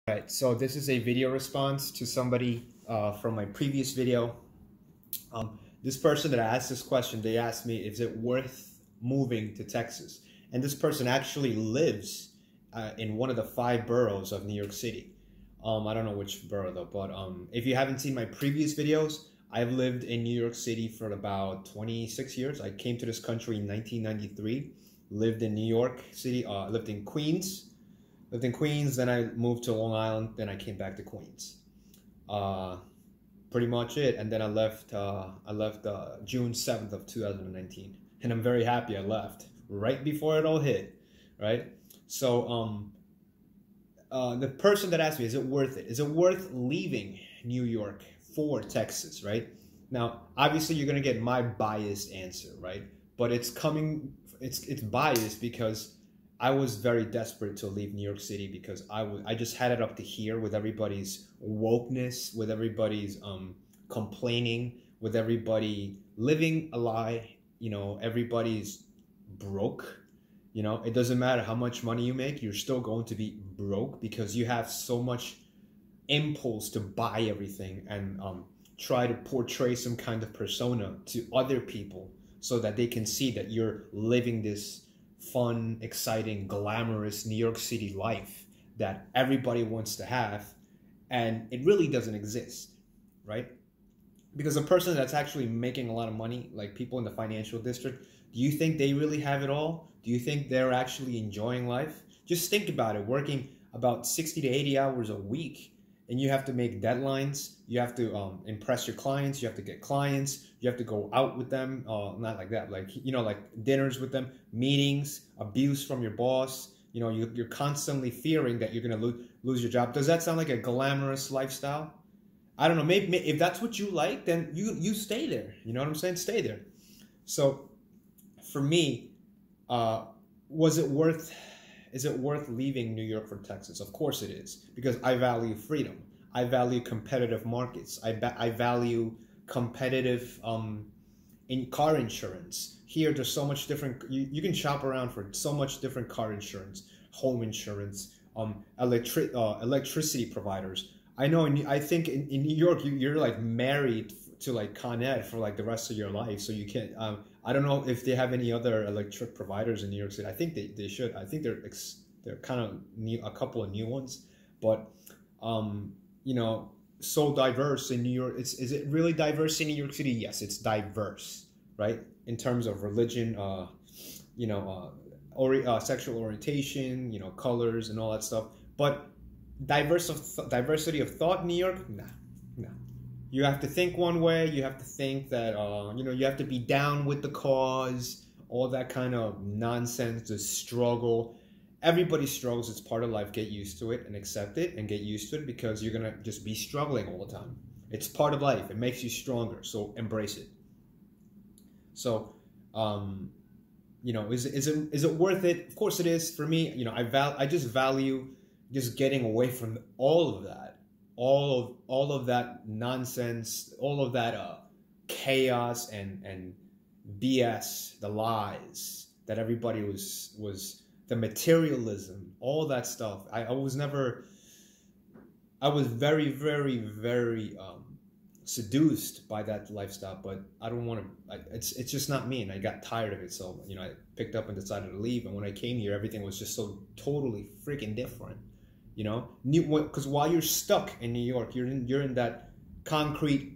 Right, so this is a video response to somebody from my previous video. This person that asked this question, they asked me, is it worth moving to Texas? And this person actually lives in one of the 5 boroughs of New York City. I don't know which borough though, but if you haven't seen my previous videos, I've lived in New York City for about 26 years. I came to this country in 1993, lived in New York City, lived in Queens. Then I moved to Long Island, then I came back to Queens. Pretty much it. And then I left June 7th of 2019. And I'm very happy I left right before it all hit, right? So the person that asked me, is it worth it? Is it worth leaving New York for Texas, right? Now, obviously you're going to get my biased answer, right? But it's biased because I was very desperate to leave New York City because I just had it up to here with everybody's wokeness, with everybody's complaining, with everybody living a lie. You know, everybody's broke. You know, it doesn't matter how much money you make, you're still going to be broke because you have so much impulse to buy everything and try to portray some kind of persona to other people so that they can see that you're living this fun, exciting, glamorous New York City life that everybody wants to have, and it really doesn't exist, right? Because a person that's actually making a lot of money, like people in the financial district, do you think they really have it all? Do you think they're actually enjoying life? Just think about it, working about 60 to 80 hours a week, and you have to make deadlines, you have to impress your clients, you have to get clients, you have to go out with them, not like that, like, you know, like dinners with them, meetings, abuse from your boss, you know, you're constantly fearing that you're going to lose your job. Does that sound like a glamorous lifestyle? I don't know, maybe if that's what you like, then you stay there, you know what I'm saying? Stay there. So for me, is it worth leaving New York for Texas? Of course it is, because I value freedom. I value competitive markets. I value competitive in car insurance. Here, there's so much different. You can shop around for so much different car insurance, home insurance, electricity providers. I know. I think in New York, you're like married to like Con Ed for like the rest of your life, so you can't. I don't know if they have any other electric providers in New York City. I think they should. I think they're kind of new, a couple of new ones, but you know, so diverse in New York. Is it really diverse in New York City? Yes, it's diverse, right? In terms of religion, you know, sexual orientation, you know, colors and all that stuff. But diversity of thought in New York, nah. You have to think one way. You have to think that, you know, you have to be down with the cause, all that kind of nonsense, the struggle. Everybody struggles. It's part of life. Get used to it and accept it and get used to it because you're going to just be struggling all the time. It's part of life. It makes you stronger. So embrace it. So, you know, is it worth it? Of course it is. For me, you know, I just value just getting away from all of that. All of that nonsense, all of that chaos and BS, the lies that everybody was the materialism, all that stuff. I was very, very, very seduced by that lifestyle, but I don't want to. It's just not me, and I got tired of it. So you know, I picked up and decided to leave. And when I came here, everything was just so totally freaking different. You know, because while you're stuck in New York, you're in that concrete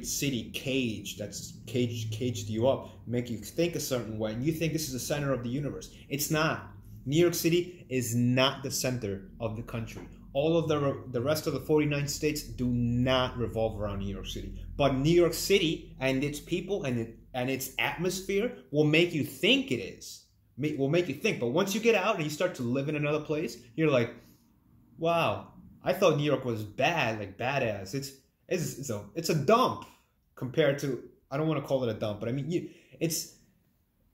city cage that's caged you up, make you think a certain way, and you think this is the center of the universe. It's not. New York City is not the center of the country. All of the rest of the 49 states do not revolve around New York City. But New York City and its people and its atmosphere will make you think it is. Will make you think. But once you get out and you start to live in another place, you're like, wow, I thought New York was bad, like badass. It's a dump compared to, I don't want to call it a dump, but I mean, it's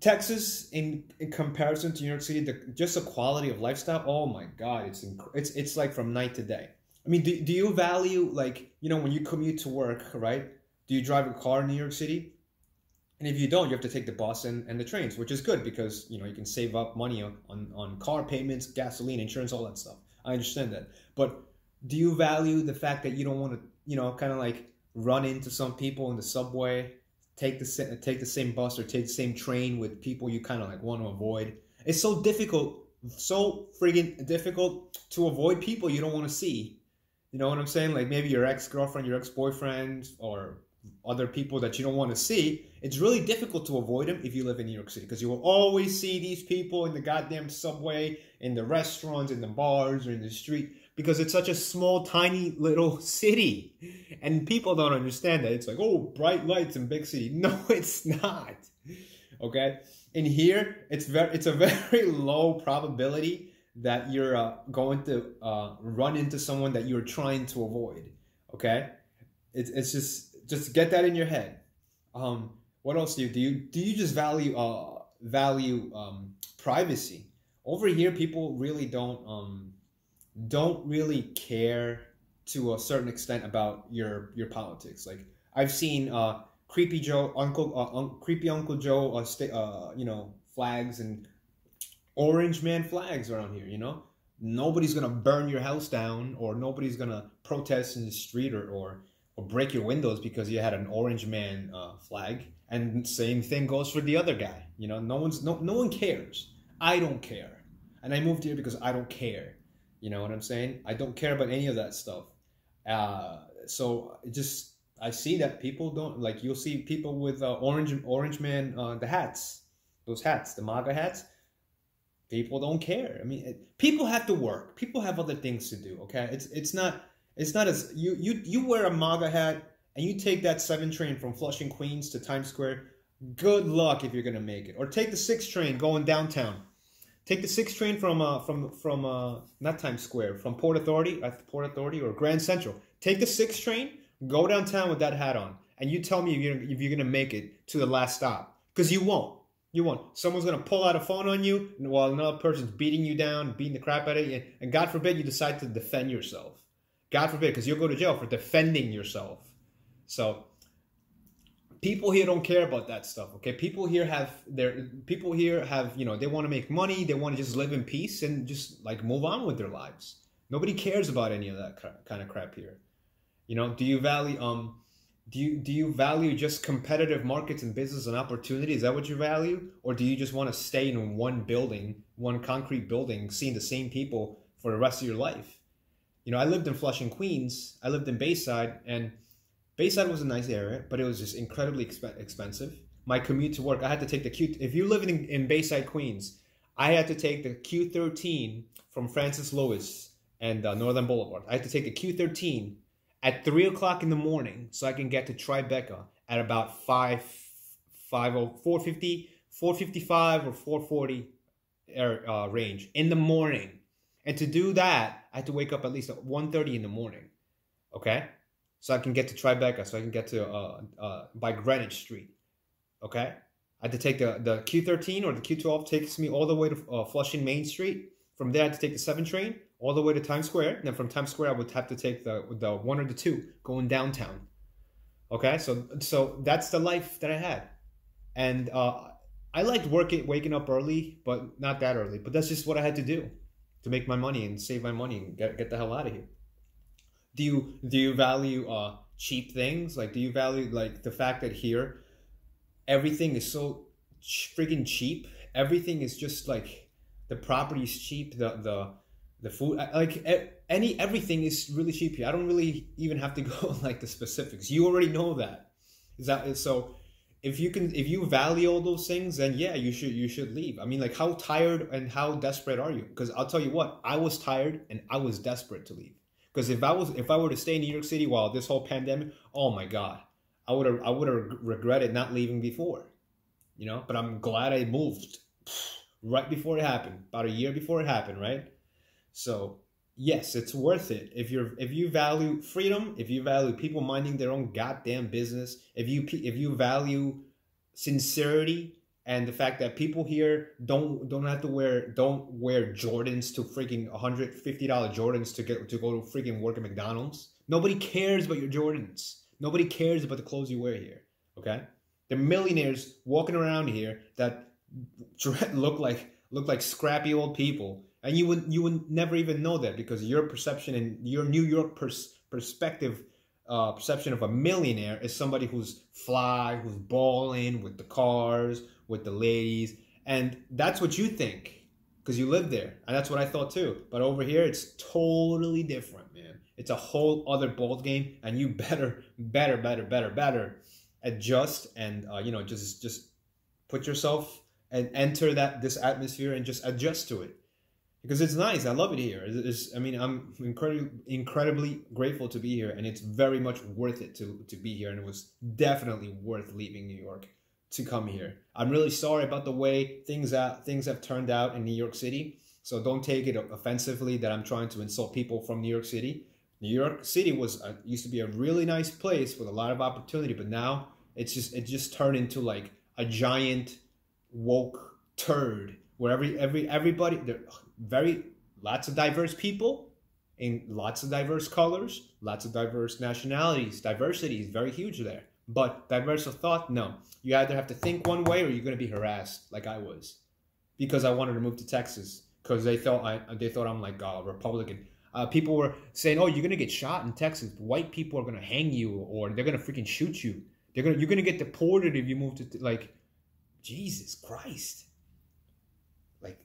Texas in comparison to New York City, just the quality of lifestyle. Oh my God, it's like from night to day. I mean, do you value, like, you know, when you commute to work, right? Do you drive a car in New York City? And if you don't, you have to take the bus and the trains, which is good because, you know, you can save up money on car payments, gasoline, insurance, all that stuff. I understand that. But do you value the fact that you don't want to, kind of like run into some people in the subway, take the same bus or take the same train with people you kind of like want to avoid? It's so difficult, so friggin' difficult to avoid people you don't want to see. You know what I'm saying? Like maybe your ex-girlfriend, your ex-boyfriend, or other people that you don't want to see. It's really difficult to avoid them if you live in New York City, because you will always see these people in the goddamn subway, in the restaurants, in the bars, or in the street, because it's such a small, tiny little city. And people don't understand that. It's like, oh, bright lights in big city. No, it's not. Okay? In here, it's a very low probability that you're going to run into someone that you're trying to avoid. Okay? It's just get that in your head. What else do you do? Do you just value privacy? Over here, people really don't really care to a certain extent about your politics. Like I've seen creepy Uncle Joe flags and orange man flags around here. Nobody's gonna burn your house down, or nobody's gonna protest in the street or break your windows because you had an orange man flag. And same thing goes for the other guy. No one cares. I don't care, and I moved here because I don't care. You know what I'm saying? I don't care about any of that stuff. So I see that people don't like. You'll see people with orange man the hats, those hats, the MAGA hats. People don't care. I mean, people have to work. People have other things to do. Okay, it's not as you wear a MAGA hat and you take that 7 train from Flushing, Queens to Times Square. Good luck if you're gonna make it. Or take the 6 train going downtown. Take the 6 train from not Times Square, from Port Authority or Grand Central. Take the 6 train, go downtown with that hat on, and you tell me if you're gonna make it to the last stop, because you won't. You won't. Someone's gonna pull out a phone on you while another person's beating you down, beating the crap out of you, and God forbid you decide to defend yourself. God forbid, because you'll go to jail for defending yourself. So people here don't care about that stuff. Okay, people here have they want to make money, they want to just live in peace and just like move on with their lives. Nobody cares about any of that kind of crap here. Do you value do you value just competitive markets and business and opportunity? Is that what you value? Or do you just want to stay in one concrete building, seeing the same people for the rest of your life? I lived in Flushing, Queens. I lived in Bayside, and Bayside was a nice area, but it was just incredibly expensive. My commute to work, I had to take the if you're living in Bayside, Queens, I had to take the Q13 from Francis Lewis and Northern Boulevard. I had to take the Q13 at 3 o'clock in the morning so I can get to Tribeca at about 4:55 or 4:40 range in the morning. And to do that, I had to wake up at least at 1:30 in the morning, okay? So I can get to Tribeca, so I can get to by Greenwich Street, okay? I had to take the Q13 or the Q12, takes me all the way to Flushing Main Street. From there, I had to take the 7 train all the way to Times Square. And then from Times Square, I would have to take the 1 or the 2 going downtown, okay? So that's the life that I had. And I liked waking up early, but not that early. But that's just what I had to do to make my money and save my money and get the hell out of here. Do you value cheap things? Like, do you value like the fact that here everything is so freaking cheap? Everything is just like the property is cheap. The food, like everything is really cheap here. I don't really even have to go like the specifics. You already know that. So? If you value all those things, then yeah, you should leave. I mean, like, how tired and how desperate are you? Because I'll tell you what, I was tired and I was desperate to leave. Because if I were to stay in New York City while this whole pandemic, oh my God, I would have regretted not leaving before, But I'm glad I moved right before it happened, about a year before it happened, right? So yes, it's worth it if you value freedom, if you value people minding their own goddamn business, if you value sincerity and the fact that people here don't wear Jordans to freaking $150 Jordans to go to freaking work at McDonald's. Nobody cares about your Jordans. Nobody cares about the clothes you wear here. Okay, there are millionaires walking around here that look like scrappy old people. And you would never even know that, because your perception and your New York perspective, perception of a millionaire is somebody who's fly, who's balling with the cars, with the ladies, and that's what you think because you live there, and that's what I thought too. But over here, it's totally different, man. It's a whole other ball game, and you better adjust and just put yourself and enter this atmosphere and just adjust to it. Because it's nice. I love it here. I'm incredibly grateful to be here, and it's very much worth it to be here. And it was definitely worth leaving New York to come here. I'm really sorry about the way things have turned out in New York City. So don't take it offensively that I'm trying to insult people from New York City. New York City used to be a really nice place with a lot of opportunity, but now it just turned into like a giant woke turd where everybody lots of diverse people in lots of diverse colors, lots of diverse nationalities. Diversity is very huge there. But diverse of thought, no. You either have to think one way or you're going to be harassed, like I was, because I wanted to move to Texas because they thought I'm like a Republican. People were saying, "Oh, you're going to get shot in Texas. White people are going to hang you, or they're going to freaking shoot you. You're going to get deported if you move to like." Jesus Christ! Like,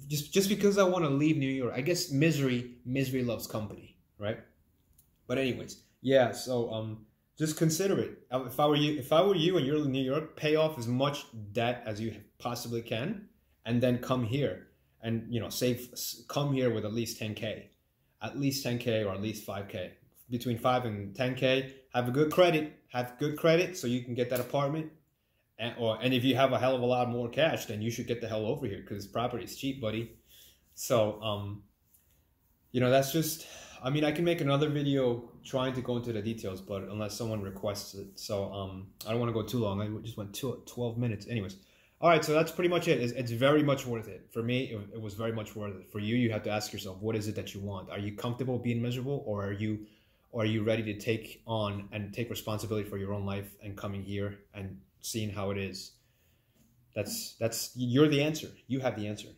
just because I want to leave New York, I guess misery loves company, right? But anyways, yeah. So just consider it. If I were you and you're in New York, pay off as much debt as you possibly can, and then come here and come here with at least 10K, or at least 5K, between 5 and 10K. Have good credit so you can get that apartment. And if you have a hell of a lot more cash, then you should get the hell over here because property is cheap, buddy. So, that's just, I can make another video trying to go into the details, but unless someone requests it. So, I don't want to go too long. I just went 12 minutes. Anyways. All right. So that's pretty much it. It's very much worth it. For me, it was very much worth it. For you, you have to ask yourself, what is it that you want? Are you comfortable being miserable, or are you ready to take on and take responsibility for your own life and coming here and seeing how it is? You're the answer. You have the answer.